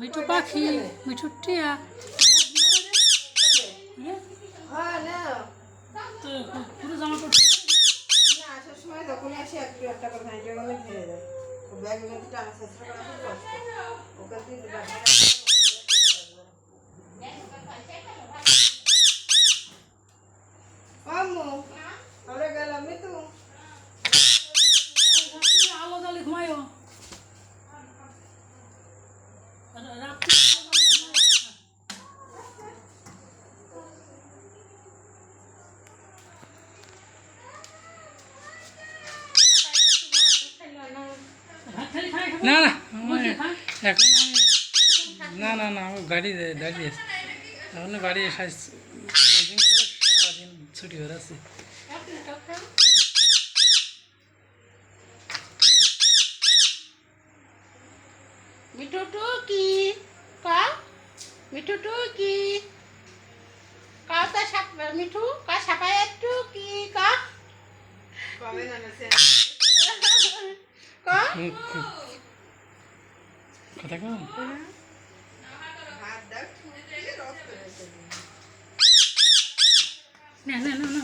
মিঠু পাখি, মিঠু টিয়া। তো পুরো জামা পড়ছে না আসার সময় যখন আসি একটু একটা করে ভাই জন্য ঘিরে দেয় ও ব্যাগ মধ্যে টানা চেষ্টা করা খুব কষ্ট ওকে দিয়ে আম্মু আমরা গেলাম তো আলো জ্বালে ঘুমায়ও রাত্রি। না না এখন আমি না না না আমার গাড়ি দাঁড়িয়ে আছে এখন বাড়ি এসে সারাদিন ছুটি হয়ে আছে। মিঠু টুকি কা মিঠু টুকি কা তা সাপ মিঠু কা সাপায় টুকি কা কবে জানাছে কা কথা কম হাত দাও রস করে না না না না